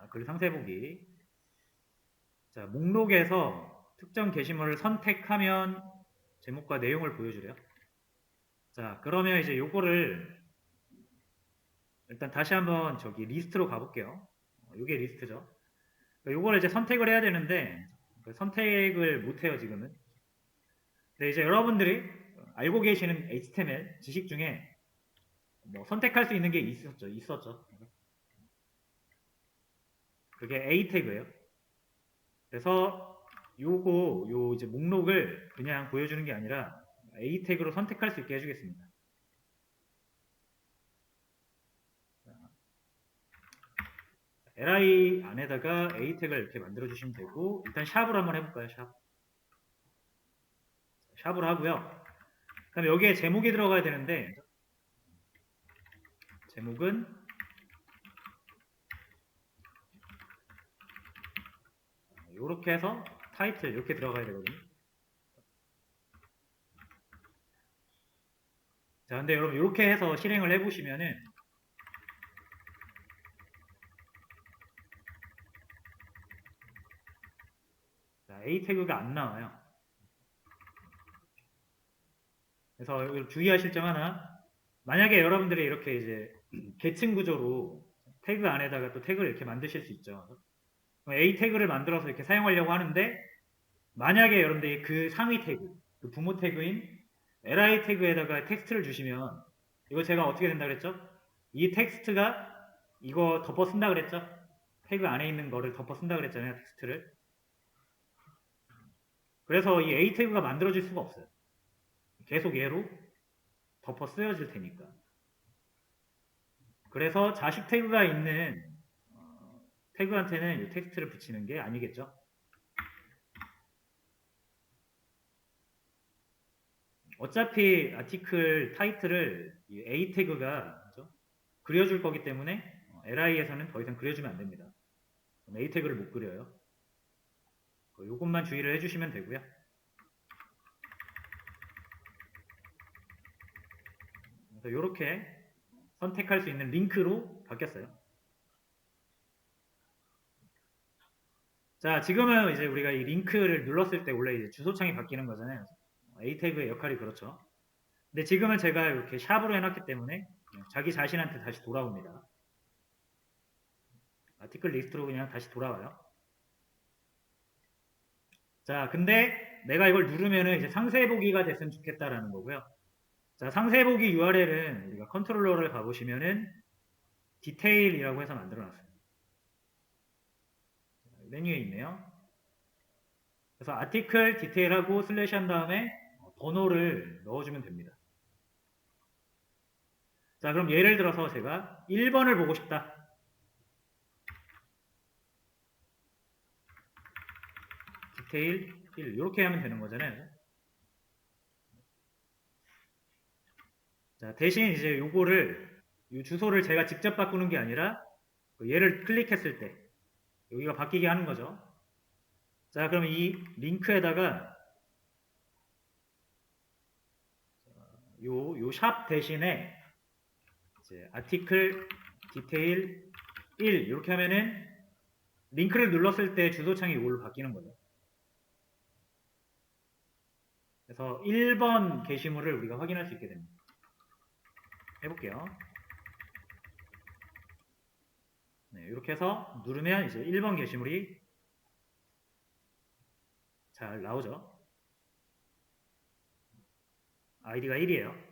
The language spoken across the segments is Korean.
글 상세 보기. 자, 목록에서 특정 게시물을 선택하면 제목과 내용을 보여주래요. 자, 그러면 이제 요거를 일단 다시 한번 저기 리스트로 가볼게요. 요게 리스트죠. 요거를 이제 선택을 해야 되는데 선택을 못해요, 지금은. 근데 이제 여러분들이 알고 계시는 HTML 지식 중에 뭐 선택할 수 있는 게 있었죠. 그게 A 태그예요. 그래서 요 이제 목록을 그냥 보여주는 게 아니라 A 태그로 선택할 수 있게 해주겠습니다. li 안에다가 A 태그를 이렇게 만들어 주시면 되고, 일단 샵으로 한번 해볼까요? 샵으로 하고요. 그다음에 여기에 제목이 들어가야 되는데, 제목은 이렇게 해서 타이틀 이렇게 들어가야 되거든요. 자, 근데 여러분 이렇게 해서 실행을 해보시면은 자, A 태그가 안 나와요. 그래서 여기 주의하실 점 하나. 만약에 여러분들이 이렇게 이제 계층 구조로 태그 안에다가 또 태그를 이렇게 만드실 수 있죠. A 태그를 만들어서 이렇게 사용하려고 하는데, 만약에 여러분들이 그 상위 태그, 그 부모 태그인 li 태그에다가 텍스트를 주시면, 이거 제가 어떻게 된다 그랬죠? 이 텍스트가 이거 덮어 쓴다 그랬죠? 태그 안에 있는 거를 덮어 쓴다 그랬잖아요, 텍스트를. 그래서 이 A 태그가 만들어질 수가 없어요. 계속 얘로 덮어 쓰여질 테니까. 그래서 자식 태그가 있는 태그한테는 이 텍스트를 붙이는 게 아니겠죠. 어차피 아티클 타이틀을 이 A 태그가 그려줄 거기 때문에 li에서는 더 이상 그려주면 안 됩니다. A 태그를 못 그려요. 이것만 주의를 해주시면 되고요. 그래서 이렇게 선택할 수 있는 링크로 바뀌었어요. 자, 지금은 이제 우리가 이 링크를 눌렀을 때 원래 이제 주소창이 바뀌는 거잖아요. A 태그의 역할이 그렇죠. 근데 지금은 제가 이렇게 샵으로 해놨기 때문에 자기 자신한테 다시 돌아옵니다. 아티클 리스트로 그냥 다시 돌아와요. 자, 근데 내가 이걸 누르면은 이제 상세 보기가 됐으면 좋겠다라는 거고요. 자, 상세 보기 URL은 우리가 컨트롤러를 가보시면은 디테일이라고 해서 만들어놨어요. 메뉴에 있네요. 그래서 아티클 디테일하고 슬래시 한 다음에 번호를 넣어주면 됩니다. 자, 그럼 예를 들어서 제가 1번을 보고 싶다. 디테일 1 이렇게 하면 되는 거잖아요. 자, 대신 이제 요거를 이 주소를 제가 직접 바꾸는 게 아니라 얘를 클릭했을 때 여기가 바뀌게 하는 거죠. 자, 그럼 이 링크에다가 요 샵 대신에 이제 아티클 디테일 1 이렇게 하면은 링크를 눌렀을 때 주소창이 이걸로 바뀌는 거죠. 그래서 1번 게시물을 우리가 확인할 수 있게 됩니다. 해볼게요. 네, 이렇게 해서 누르면 이제 1번 게시물이 잘 나오죠. 아이디가 1이에요.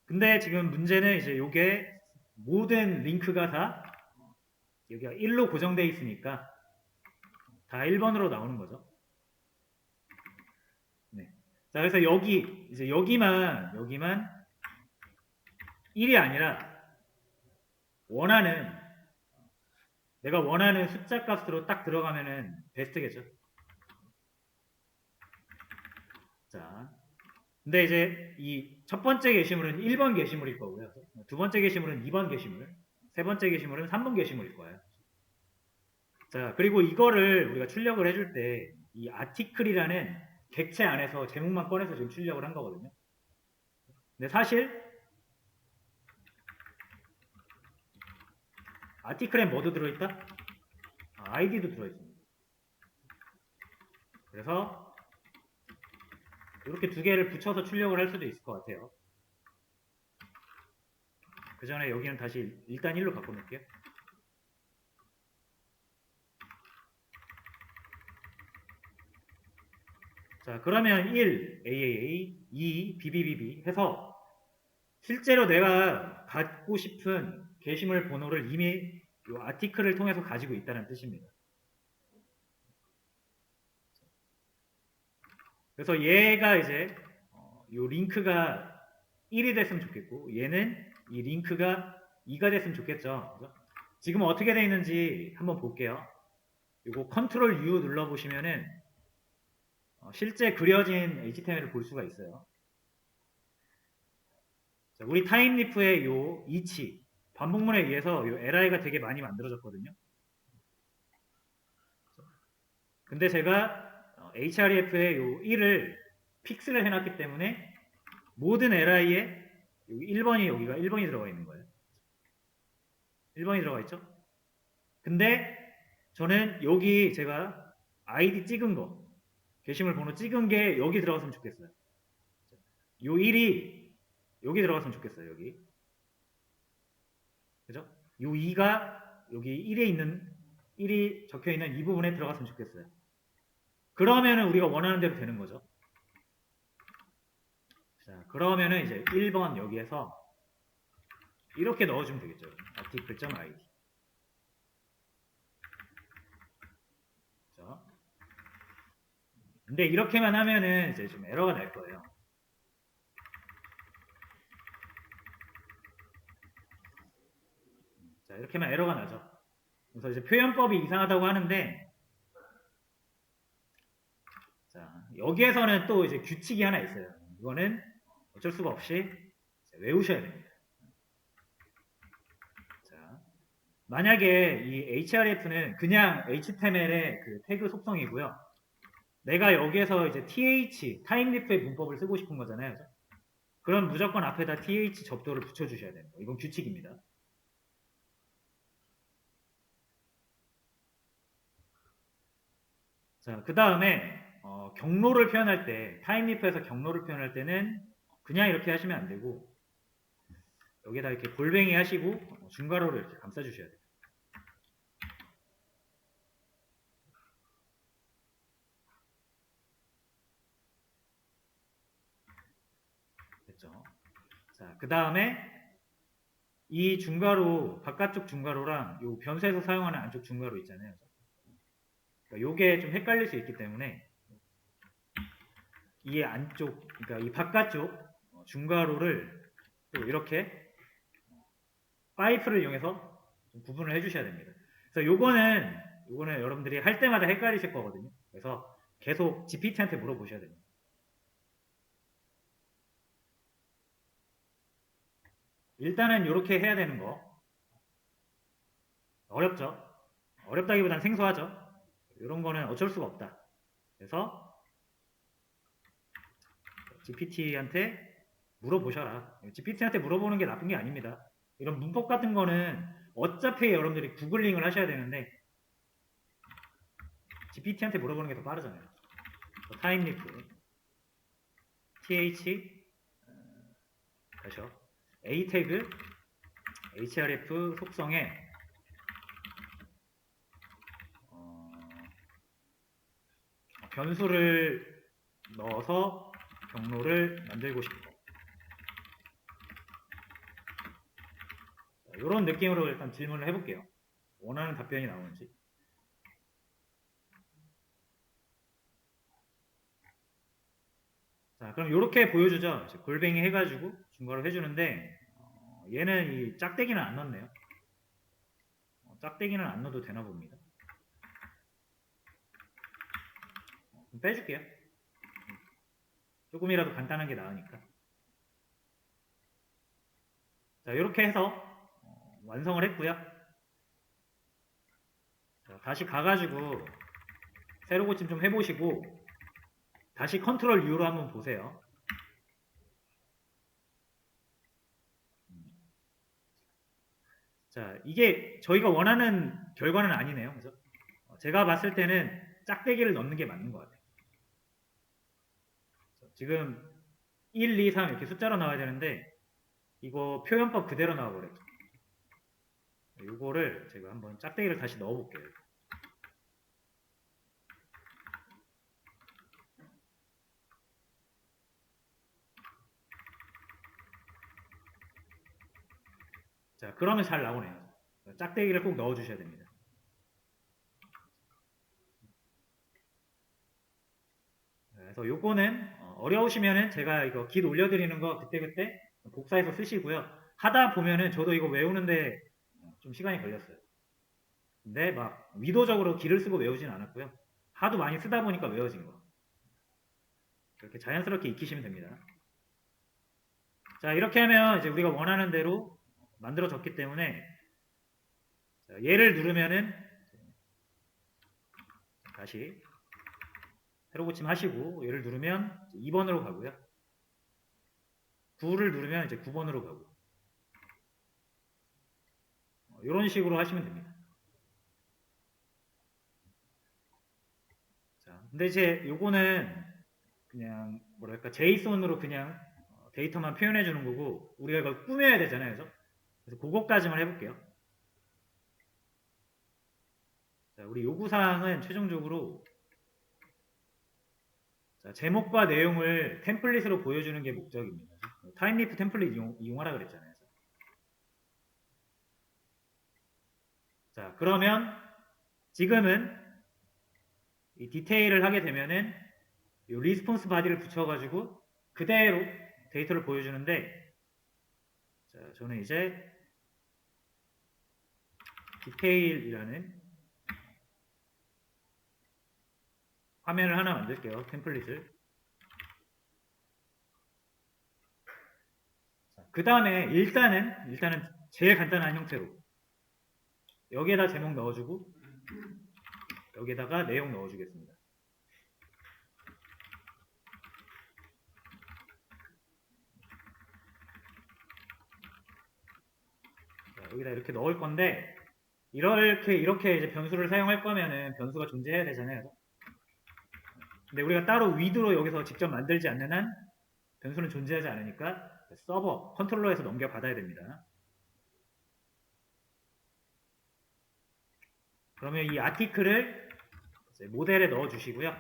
근데 지금 문제는 이제 이게 모든 링크가 다 여기가 1로 고정되어 있으니까 다 1번으로 나오는 거죠. 네. 자, 그래서 이제 여기만 1이 아니라 내가 원하는 숫자 값으로 딱 들어가면은 베스트겠죠. 자, 근데 이제 이 첫 번째 게시물은 1번 게시물일 거고요. 두 번째 게시물은 2번 게시물, 세 번째 게시물은 3번 게시물일 거예요. 자, 그리고 이거를 우리가 출력을 해줄 때 이 아티클이라는 객체 안에서 제목만 꺼내서 지금 출력을 한 거거든요. 근데 사실 아티클에 뭐도 들어있다? id도 들어있습니다. 그래서 이렇게 두 개를 붙여서 출력을 할 수도 있을 것 같아요. 그 전에 여기는 다시 일단 1로 바꿔놓을게요. 자, 그러면 1 AAA, 2 BBBB 해서 실제로 내가 갖고 싶은 게시물 번호를 이미 이 아티클을 통해서 가지고 있다는 뜻입니다. 그래서 얘가 이제 이 링크가 1이 됐으면 좋겠고 얘는 이 링크가 2가 됐으면 좋겠죠. 그죠? 지금 어떻게 되어 있는지 한번 볼게요. 이거 컨트롤 U 눌러보시면은 실제 그려진 HTML을 볼 수가 있어요. 자, 우리 타임리프의 요 이치, 반복문에 의해서 요 li가 되게 많이 만들어졌거든요. 근데 제가 href의 요 1을 픽스를 해놨기 때문에 모든 li에 1번이 여기가 1번이 들어가 있는 거예요. 1번이 들어가 있죠? 근데 저는 여기 제가 id 찍은 거, 게시물 번호 찍은 게 여기 들어갔으면 좋겠어요. 요 1이 여기 들어갔으면 좋겠어요. 여기. 그죠? 요 2가 여기 1에 있는 1이 적혀 있는 이 부분에 들어갔으면 좋겠어요. 그러면은 우리가 원하는 대로 되는 거죠. 자, 그러면은 이제 1번 여기에서 이렇게 넣어주면 되겠죠. article.id. 그죠? 근데 이렇게만 하면은 이제 좀 에러가 날 거예요. 자, 이렇게만 에러가 나죠. 그래서 이제 표현법이 이상하다고 하는데, 자, 여기에서는 또 이제 규칙이 하나 있어요. 이거는 어쩔 수가 없이 외우셔야 됩니다. 자, 만약에 이 href는 그냥 html의 그 태그 속성이고요. 내가 여기에서 이제 th, 타임리프의 문법을 쓰고 싶은 거잖아요. 그죠? 그럼 무조건 앞에다 th 접도를 붙여주셔야 됩니다. 이건 규칙입니다. 자, 그 다음에 경로를 표현할 때, 타임리프에서 경로를 표현할 때는 그냥 이렇게 하시면 안 되고 여기에다 이렇게 골뱅이 하시고 중괄호를 이렇게 감싸주셔야 돼요. 됐죠? 자, 그 다음에 이 중괄호, 바깥쪽 중괄호랑 요 변수에서 사용하는 안쪽 중괄호 있잖아요. 그러니까 요게 좀 헷갈릴 수 있기 때문에 이 안쪽, 그러니까 이 바깥쪽 중괄호를 또 이렇게 파이프를 이용해서 좀 구분을 해주셔야 됩니다. 그래서 요거는 여러분들이 할 때마다 헷갈리실 거거든요. 그래서 계속 GPT한테 물어보셔야 됩니다. 일단은 이렇게 해야 되는 거 어렵죠? 어렵다기보단 생소하죠? 이런 거는 어쩔 수가 없다. 그래서 GPT한테 물어보셔라. GPT한테 물어보는 게 나쁜 게 아닙니다. 이런 문법 같은 거는 어차피 여러분들이 구글링을 하셔야 되는데 GPT한테 물어보는 게 더 빠르잖아요. 타임리프 th 다시요. a 태그 href 속성에 변수를 넣어서 경로를 만들고 싶어. 이런 느낌으로 일단 질문을 해볼게요. 원하는 답변이 나오는지. 자, 그럼 이렇게 보여주죠. 골뱅이 해가지고 중괄호 해주는데 얘는 이 짝대기는 안 넣네요. 짝대기는 안 넣어도 되나 봅니다. 빼줄게요. 조금이라도 간단한 게 나으니까. 자, 이렇게 해서 완성을 했고요. 자, 다시 가가지고 새로 고침 좀 해보시고 다시 컨트롤 U로 한번 보세요. 자, 이게 저희가 원하는 결과는 아니네요. 그죠? 제가 봤을 때는 짝대기를 넣는 게 맞는 것 같아요. 지금 1, 2, 3 이렇게 숫자로 나와야 되는데 이거 표현법 그대로 나와버렸죠. 이거를 제가 한번 짝대기를 다시 넣어볼게요. 자, 그러면 잘 나오네요. 짝대기를 꼭 넣어주셔야 됩니다. 그래서 요거는 어려우시면은 제가 이거 깃 올려드리는 거 그때그때 복사해서 쓰시고요. 하다 보면은 저도 이거 외우는데 좀 시간이 걸렸어요. 근데 막 위도적으로 길을 쓰고 외우진 않았고요. 하도 많이 쓰다 보니까 외워진 거. 이렇게 자연스럽게 익히시면 됩니다. 자, 이렇게 하면 이제 우리가 원하는 대로 만들어졌기 때문에 자, 얘를 누르면은 다시 새로 고침 하시고 얘를 누르면 2번으로 가고요. 9를 누르면 이제 9번으로 가고 이런 식으로 하시면 됩니다. 자, 근데 이제 요거는 그냥 뭐랄까 제이손으로 그냥 데이터만 표현해 주는 거고 우리가 이걸 꾸며야 되잖아요. 그래서 그것까지만 해볼게요. 자, 우리 요구사항은 최종적으로 자, 제목과 내용을 템플릿으로 보여주는 게 목적입니다. 타임리프 템플릿 이용하라 그랬잖아요. 자, 그러면 지금은 이 디테일을 하게 되면은 이 리스폰스 바디를 붙여가지고 그대로 데이터를 보여주는데 자, 저는 이제 디테일이라는 화면을 하나 만들게요. 템플릿을. 그 다음에 일단은 제일 간단한 형태로 여기에다 제목 넣어주고 여기에다가 내용 넣어주겠습니다. 자, 여기다 이렇게 넣을 건데 이렇게 이제 변수를 사용할 거면은 변수가 존재해야 되잖아요. 근데 우리가 따로 위드로 여기서 직접 만들지 않는 한 변수는 존재하지 않으니까 서버 컨트롤러에서 넘겨받아야 됩니다. 그러면 이 아티클을 모델에 넣어 주시고요.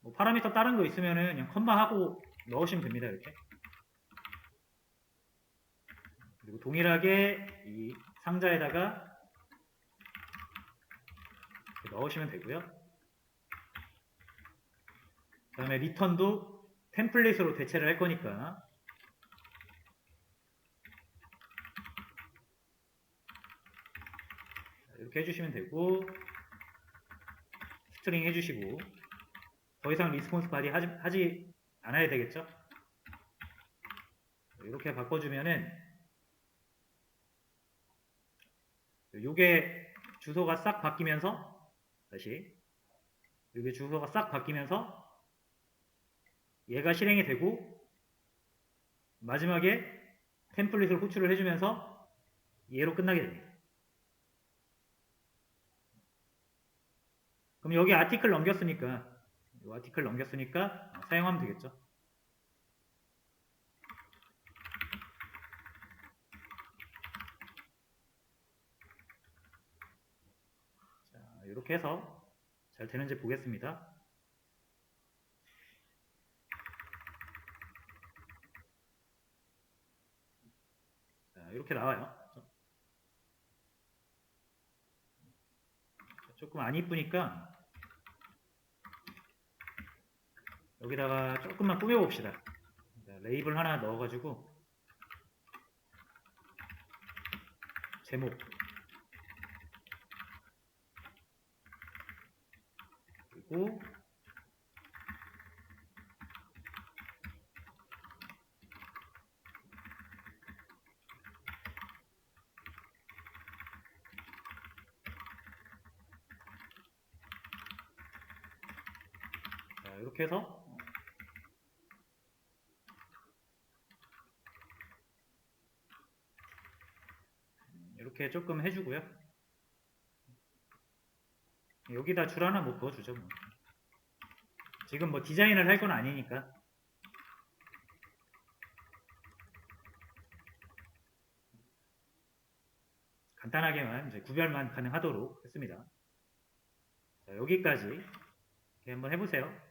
뭐 파라미터 다른 거 있으면은 그냥 컴마 하고 넣으시면 됩니다. 이렇게. 그리고 동일하게 이 상자에다가 넣으시면 되고요. 그 다음에 리턴도 템플릿으로 대체를 할 거니까 이렇게 해주시면 되고 스트링 해주시고 더 이상 리스폰스 바디 하지 않아야 되겠죠? 이렇게 바꿔주면은 요게 주소가 싹 바뀌면서 다시 요게 주소가 싹 바뀌면서 얘가 실행이 되고 마지막에 템플릿을 호출을 해주면서 얘로 끝나게 됩니다. 그럼 여기 아티클 넘겼으니까 이 아티클 넘겼으니까 사용하면 되겠죠. 자, 이렇게 해서 잘 되는지 보겠습니다. 자, 이렇게 나와요. 조금 안 이쁘니까 여기다가 조금만 꾸며봅시다. 레이블 하나 넣어가지고 제목 그리고 자, 이렇게 해서 이렇게 조금 해주고요. 여기다 줄 하나 뭐 그어주죠. 뭐. 지금 뭐 디자인을 할 건 아니니까. 간단하게만 이제 구별만 가능하도록 했습니다. 자, 여기까지 이렇게 한번 해보세요.